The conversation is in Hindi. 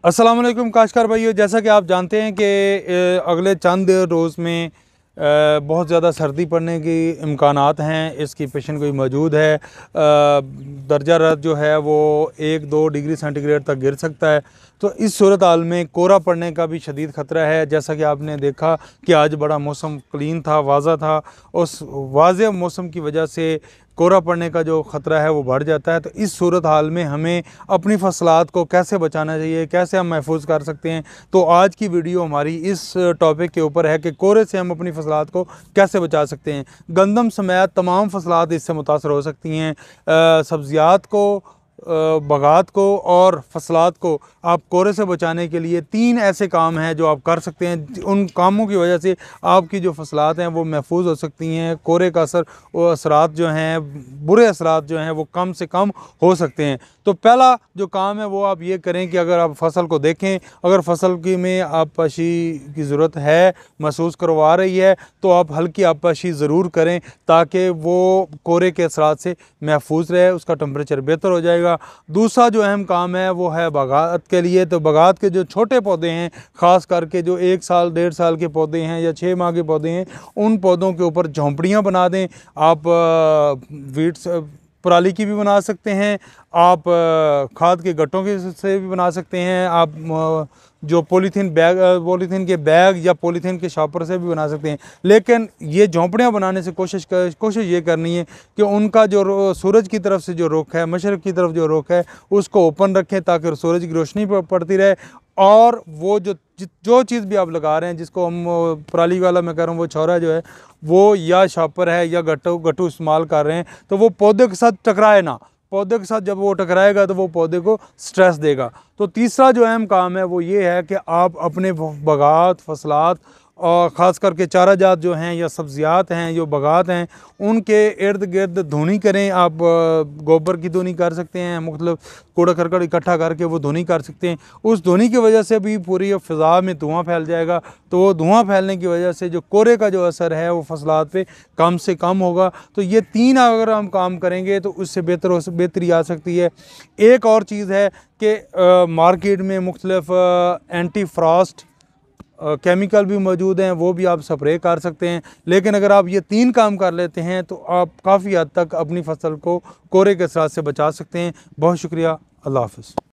अस्सलाम वालेकुम काश्तकार भाइयों, जैसा कि आप जानते हैं कि अगले चंद रोज़ में बहुत ज़्यादा सर्दी पड़ने की इम्कानात हैं। इसकी पेशन गोई मौजूद है। दर्जा हरारत जो है वो 1-2 डिग्री सेंटीग्रेड तक गिर सकता है। तो इस सूरत हाल में कोहरा पड़ने का भी शदीद ख़तरा है। जैसा कि आपने देखा कि आज बड़ा मौसम क्लीन था, वाज़ा था। उस वाज़े मौसम की वजह से कोहरा पड़ने का जो ख़तरा है वो बढ़ जाता है। तो इस सूरत हाल में हमें अपनी फसलात को कैसे बचाना चाहिए, कैसे हम महफूज कर सकते हैं, तो आज की वीडियो हमारी इस टॉपिक के ऊपर है कि कोहरे से हम अपनी फसलात को कैसे बचा सकते हैं। गंदम समेत तमाम फसलात इससे मुतासर हो सकती हैं। सब्ज़ियात को, बगात को और फसलात को आप कोहरे से बचाने के लिए 3 ऐसे काम हैं जो आप कर सकते हैं। उन कामों की वजह से आपकी जो फसलात हैं वो महफूज हो सकती हैं। कोहरे का असरात जो हैं, बुरे असरात जो हैं वो कम से कम हो सकते हैं। तो पहला जो काम है वो आप ये करें कि अगर आप फसल को देखें, अगर फसल की में आबपाशी की ज़रूरत है, महसूस करवा रही है, तो आप हल्की आबपाशी ज़रूर करें ताकि वो कोहरे के असरात से महफूज रहे, उसका टेम्परेचर बेहतर हो जाएगा। दूसरा जो अहम काम है वो है बगात के लिए। तो बगात के जो छोटे पौधे हैं, ख़ास करके जो 1 साल 1.5 साल के पौधे हैं या 6 माह के पौधे हैं, उन पौधों के ऊपर झोंपड़ियाँ बना दें। आप वीड्स पराली की भी बना सकते हैं, आप खाद के गट्टों के से भी बना सकते हैं, आप जो पॉलीथीन के बैग या पॉलीथीन के शॉपर से भी बना सकते हैं। लेकिन ये झोंपड़ियाँ बनाने से कोशिश ये करनी है कि उनका जो सूरज की तरफ से जो रुख है, मशरक़ की तरफ जो रुख है, उसको ओपन रखें ताकि सूरज की रोशनी पड़ती रहे। और वो जो चीज़ भी आप लगा रहे हैं, जिसको हम पराली वाला मैं कह रहा हूँ, वो छौरा जो है वो या शॉपर है या गट्टू इस्तेमाल कर रहे हैं, तो वो पौधे के साथ टकराए ना। पौधे के साथ जब वो टकराएगा तो वो पौधे को स्ट्रेस देगा। तो तीसरा जो अहम काम है वो ये है कि आप अपने बगात, फसलात और ख़ास करके चारा जात जो हैं या सब्ज़ियात हैं, जो बगात हैं, उनके इर्द गिर्द धुनी करें। आप गोबर की धुनी कर सकते हैं, मतलब कूड़ा करकट इकट्ठा करके वो धुनी कर सकते हैं। उस धुनी की वजह से भी पूरी फ़िज़ा में धुआं फैल जाएगा। तो वो धुआं फैलने की वजह से जो कोहरे का जो असर है वो फसलात पे कम से कम होगा। तो ये 3 अगर हम काम करेंगे तो उससे बेहतरी आ सकती है। एक और चीज़ है कि मार्केट में मुख्तलिफ़ एंटी फ्रॉस्ट केमिकल भी मौजूद हैं, वो भी आप स्प्रे कर सकते हैं। लेकिन अगर आप ये 3 काम कर लेते हैं तो आप काफ़ी हद तक अपनी फसल को कोहरे के असरात से बचा सकते हैं। बहुत शुक्रिया। अल्लाह हाफ़िज़।